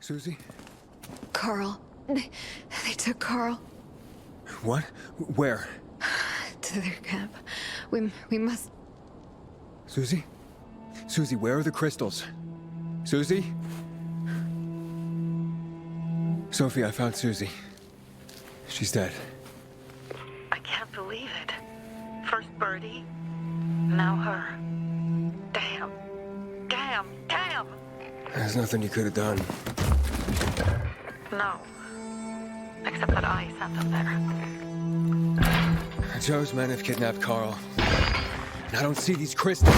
Susie? Carl. They took Carl What? Where? to their camp. We must... Susie? Susie, where are the crystals? Susie? Sophie, I found Susie. She's dead. I can't believe it. First Birdie, now her. Damn. Damn. Damn! There's nothing you could have done. No. Except that I sent them there. Joe's men have kidnapped Carl. And I don't see these crystals.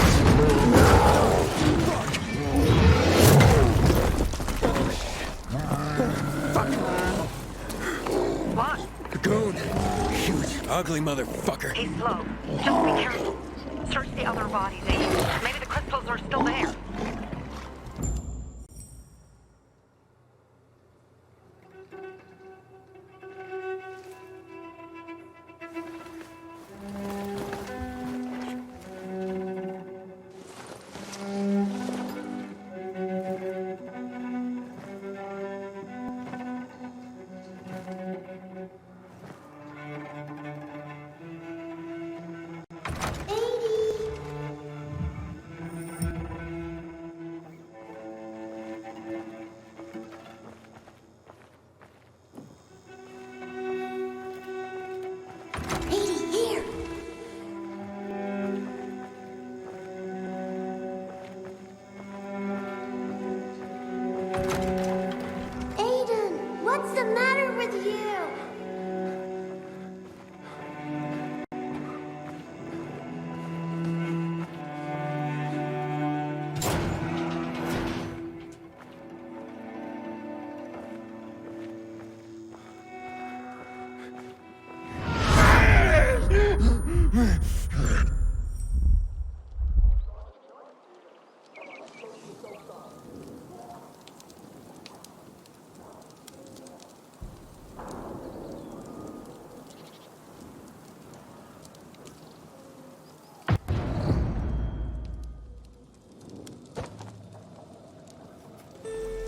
What? The goon! Huge, ugly motherfucker. He's slow. Just be careful. Search the other bodies, Aiden. Maybe the crystals are still there. What's the matter with you?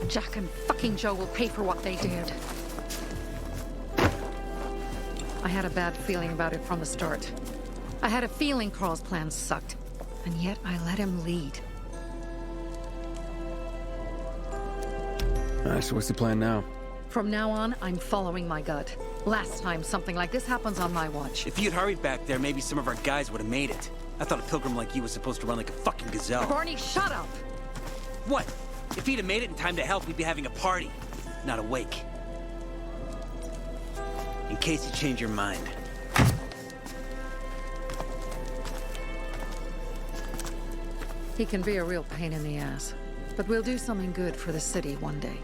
Jack and fucking Joe will pay for what they did. I had a bad feeling about it from the start. I had a feeling Carl's plan sucked, and yet I let him lead. So what's the plan now? From now on, I'm following my gut. Last time something like this happens on my watch. If you'd hurried back there, maybe some of our guys would have made it. I thought a pilgrim like you was supposed to run like a fucking gazelle. Barney, shut up! What? If he'd have made it in time to help, we'd be having a party, not a wake. In case you change your mind. He can be a real pain in the ass. But we'll do something good for the city one day.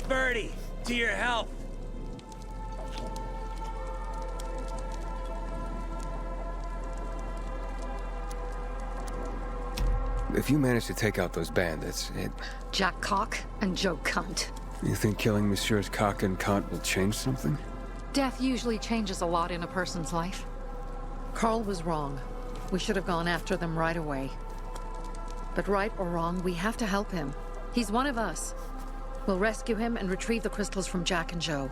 Birdie, to your health! If you manage to take out those bandits, Jack Cock and Joe Cunt. You think killing Messieurs Cock and Cunt will change something? Death usually changes a lot in a person's life. Carl was wrong. We should have gone after them right away. But right or wrong, we have to help him. He's one of us. We'll rescue him and retrieve the crystals from Jack and Joe.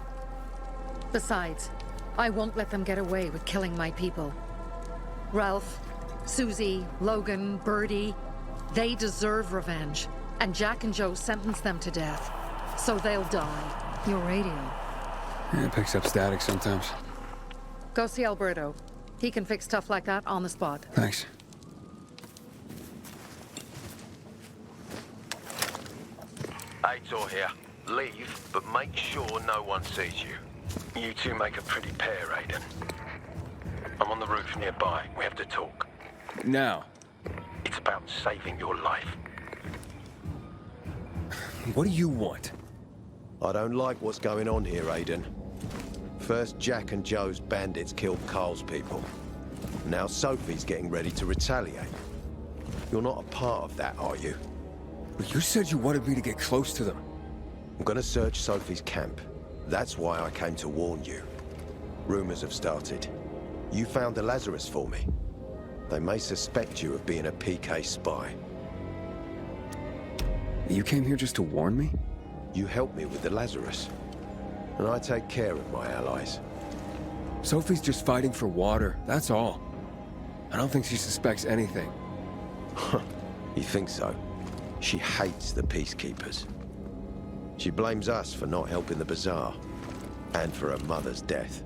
Besides, I won't let them get away with killing my people. Ralph, Susie, Logan, Birdie, they deserve revenge. And Jack and Joe sentenced them to death. So they'll die. Your radio. Yeah, it picks up static sometimes. Go see Alberto. He can fix stuff like that on the spot. Thanks. Aitor here. Leave, but make sure no one sees you. You two make a pretty pair, Aiden. I'm on the roof nearby. We have to talk. Now. It's about saving your life. What do you want? I don't like what's going on here, Aiden. First, Jack and Joe's bandits killed Carl's people. Now Sophie's getting ready to retaliate. You're not a part of that, are you? You said you wanted me to get close to them. I'm gonna search Sophie's camp. That's why I came to warn you. Rumors have started. You found the Lazarus for me. They may suspect you of being a PK spy. You came here just to warn me? You helped me with the Lazarus. And I take care of my allies. Sophie's just fighting for water, that's all. I don't think she suspects anything. You think so? She hates the Peacekeepers. She blames us for not helping the Bazaar, and for her mother's death.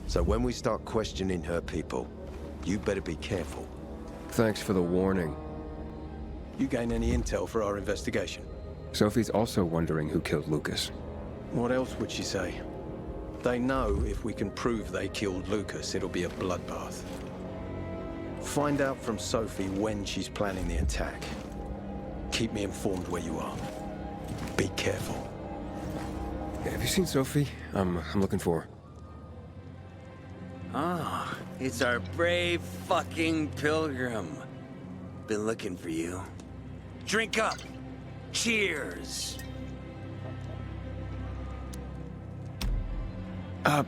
So when we start questioning her people, you better be careful. Thanks for the warning. You gain any intel for our investigation? Sophie's also wondering who killed Lucas. What else would she say? They know if we can prove they killed Lucas, it'll be a bloodbath. Find out from Sophie when she's planning the attack. Keep me informed where you are. Be careful. Yeah, have you seen Sophie? I'm looking for her. Ah, it's our brave fucking pilgrim. Been looking for you. Drink up. Cheers.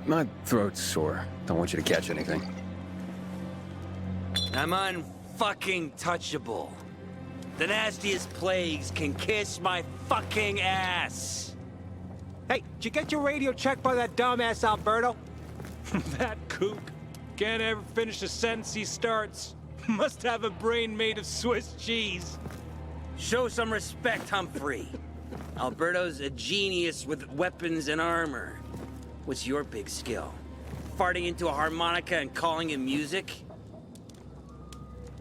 My throat's sore. Don't want you to catch anything. I'm unfucking touchable. The nastiest plagues can kiss my fucking ass. Hey, did you get your radio checked by that dumbass Alberto? That kook can't ever finish a sentence he starts. Must have a brain made of Swiss cheese. Show some respect, Humphrey. Alberto's a genius with weapons and armor. What's your big skill? Farting into a harmonica and calling it music?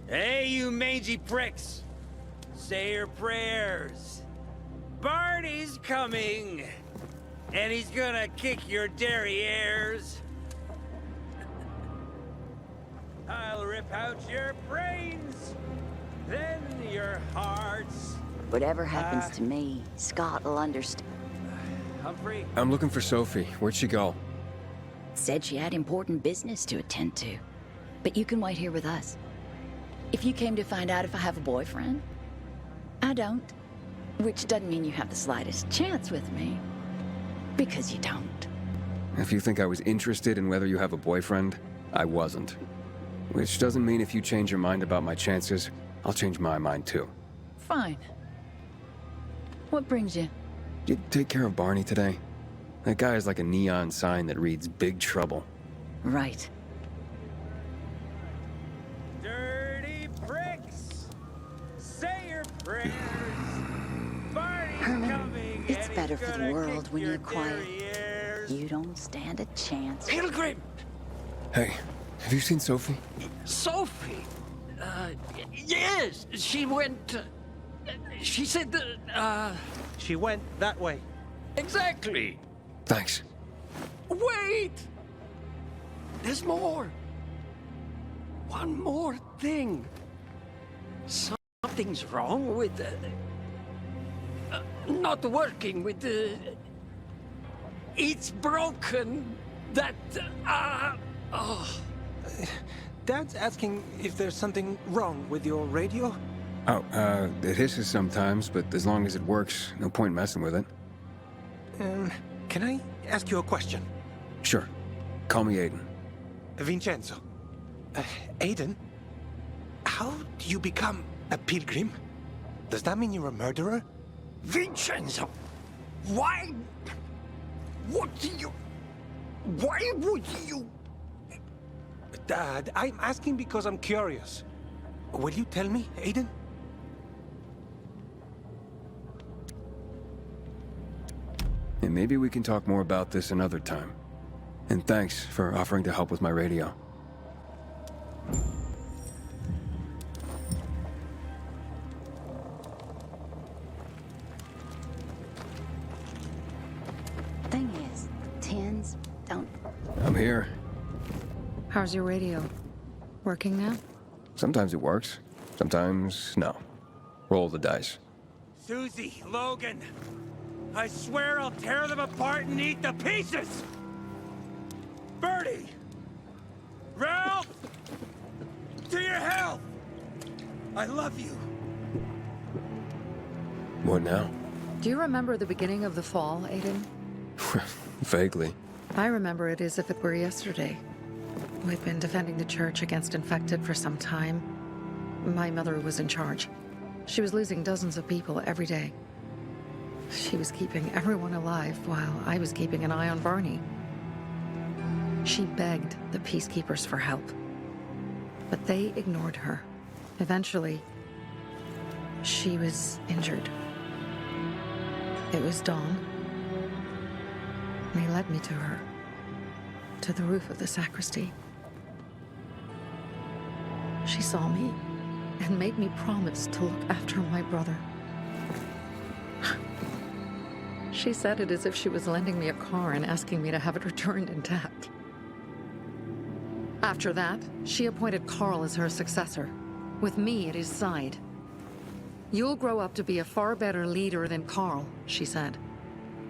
Hey, you mangy pricks! Say your prayers. Barney's coming! And he's gonna kick your derrieres. I'll rip out your brains, then your hearts. Whatever happens to me, Scott will understand. Humphrey? I'm looking for Sophie. Where'd she go? Said she had important business to attend to. But you can wait here with us. If you came to find out if I have a boyfriend, I don't. Which doesn't mean you have the slightest chance with me. Because you don't. If you think I was interested in whether you have a boyfriend, I wasn't. Which doesn't mean if you change your mind about my chances, I'll change my mind too. Fine. What brings you? You take care of Barney today? That guy is like a neon sign that reads Big Trouble. Right. Dirty pricks! Say your prayers! Barney's Herman, coming, it's and better he's for the gonna world kick when your you're quiet. derrieres. You don't stand a chance. Pilgrim! Hey, have you seen Sophie? Sophie? Yes, she went... she said that, She went that way. Exactly. Thanks. Wait! There's more. One more thing. Something's wrong with not working with the... It's broken. That, oh. Dad's asking if there's something wrong with your radio? Oh, it hisses sometimes, but as long as it works, no point messing with it. Can I ask you a question? Sure. Call me Aiden. Vincenzo. Aiden? How do you become a pilgrim? Does that mean you're a murderer? Vincenzo! Why? What do you... Why would you... Dad, I'm asking because I'm curious. Will you tell me, Aiden? And maybe we can talk more about this another time. And thanks for offering to help with my radio. Thing is, tens don't... I'm here. How's your radio? Working now? Sometimes it works. Sometimes, no. Roll the dice. Susie, Logan, I swear I'll tear them apart and eat the pieces! Bertie! Ralph! To your health! I love you. What now? Do you remember the beginning of the fall, Aiden? Vaguely. I remember it as if it were yesterday. We've been defending the church against infected for some time. My mother was in charge. She was losing dozens of people every day. She was keeping everyone alive while I was keeping an eye on Barney. She begged the peacekeepers for help, but they ignored her. Eventually, she was injured. It was dawn. They led me to her, to the roof of the sacristy. She saw me and made me promise to look after my brother. She said it as if she was lending me a car and asking me to have it returned intact. After that, she appointed Carl as her successor, with me at his side. You'll grow up to be a far better leader than Carl, she said.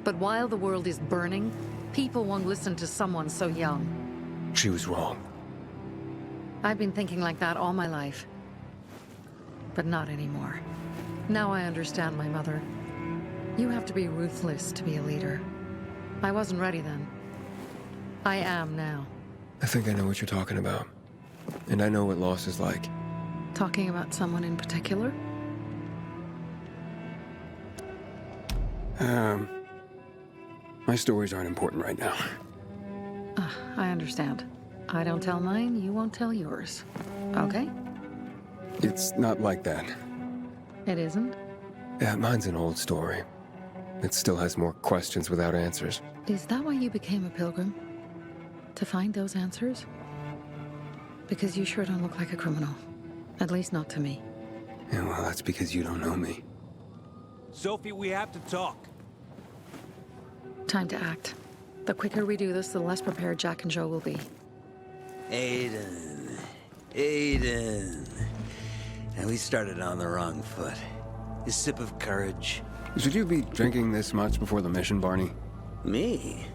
But while the world is burning, people won't listen to someone so young. She was wrong. I've been thinking like that all my life. But not anymore. Now I understand my mother. You have to be ruthless to be a leader. I wasn't ready then. I am now. I think I know what you're talking about. And I know what loss is like. Talking about someone in particular? My stories aren't important right now. I understand. I don't tell mine, you won't tell yours. Okay? It's not like that. It isn't? Yeah, mine's an old story. It still has more questions without answers. Is that why you became a pilgrim? To find those answers? Because you sure don't look like a criminal. At least not to me. Yeah, well, that's because you don't know me. Sophie, we have to talk. Time to act. The quicker we do this, the less prepared Jack and Joe will be. Aiden. Aiden. And we started on the wrong foot. A sip of courage. Should you be drinking this much before the mission, Barney? Me?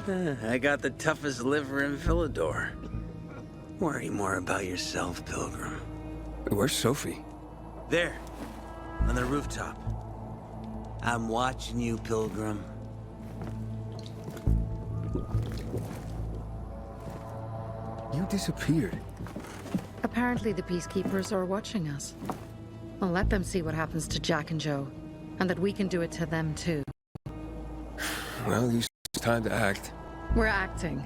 I got the toughest liver in Philidor. Worry more about yourself, Pilgrim. Where's Sophie? There, on the rooftop. I'm watching you, Pilgrim. You disappeared. Apparently the peacekeepers are watching us. I'll let them see what happens to Jack and Joe, and that we can do it to them too. Well, it's time to act. We're acting.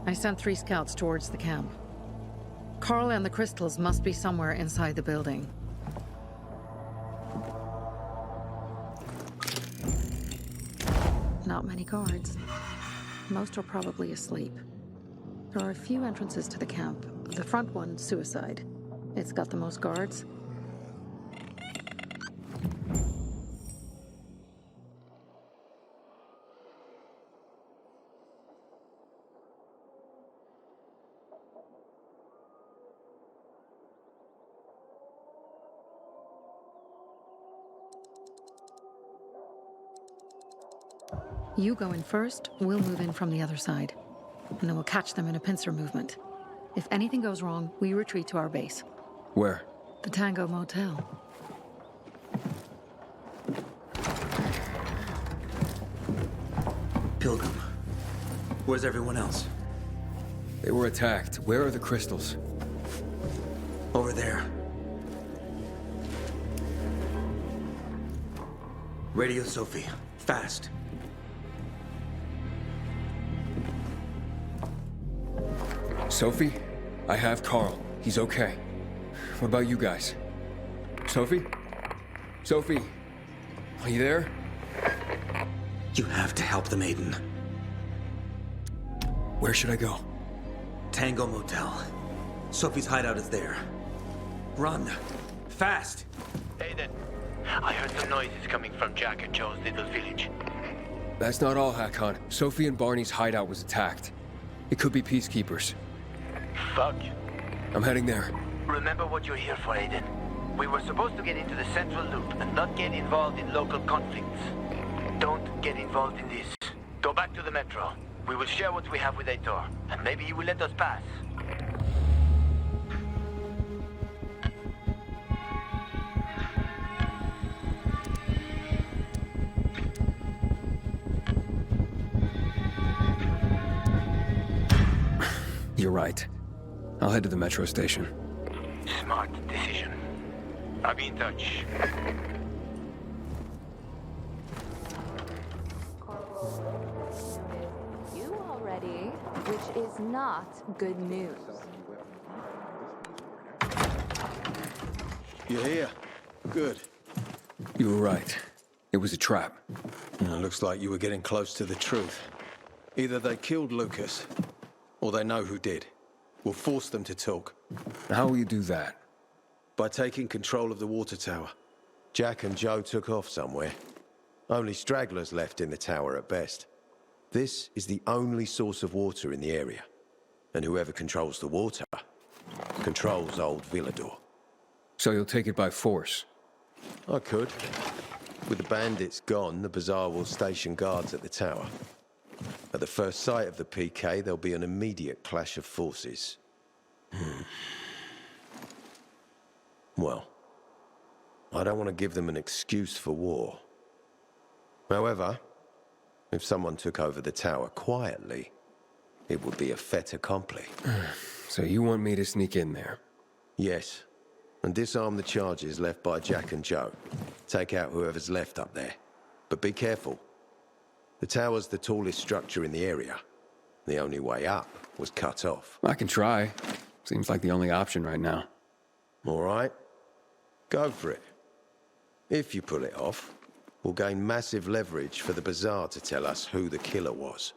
I sent 3 scouts towards the camp. Carl and the crystals must be somewhere inside the building. Not many guards. Most are probably asleep. There are a few entrances to the camp. The front one, suicide. It's got the most guards. You go in first, we'll move in from the other side. And then we'll catch them in a pincer movement. If anything goes wrong, we retreat to our base. Where? The Tango Motel. Pilgrim, where's everyone else? They were attacked. Where are the crystals? Over there. Radio Sophie, fast. Sophie? I have Carl. He's okay. What about you guys? Sophie? Sophie? Are you there? You have to help them, Aiden. Where should I go? Tango Motel. Sophie's hideout is there. Run. Fast. Aiden, I heard some noises coming from Jack and Joe's little village. That's not all, Hakon. Sophie and Barney's hideout was attacked. It could be peacekeepers. Fuck. I'm heading there. Remember what you're here for, Aiden. We were supposed to get into the central loop and not get involved in local conflicts. Don't get involved in this. Go back to the metro. We will share what we have with Aitor, and maybe he will let us pass. right. I'll head to the metro station. Smart decision. I'll be in touch. You already, which is not good news. You're here. Good. You were right. It was a trap. Looks like you were getting close to the truth. Either they killed Lucas, or they know who did. We'll force them to talk. How will you do that? By taking control of the water tower. Jack and Joe took off somewhere. Only stragglers left in the tower at best. This is the only source of water in the area. And whoever controls the water controls old Villador. So you'll take it by force? I could. With the bandits gone, the Bazaar will station guards at the tower. At the first sight of the PK, there'll be an immediate clash of forces. Well, I don't want to give them an excuse for war. However, if someone took over the tower quietly, it would be a fait accompli. So you want me to sneak in there? Yes, and disarm the charges left by Jack and Joe. Take out whoever's left up there. But be careful. The tower's the tallest structure in the area. The only way up was cut off. I can try. Seems like the only option right now. All right. Go for it. If you pull it off, we'll gain massive leverage for the Bazaar to tell us who the killer was.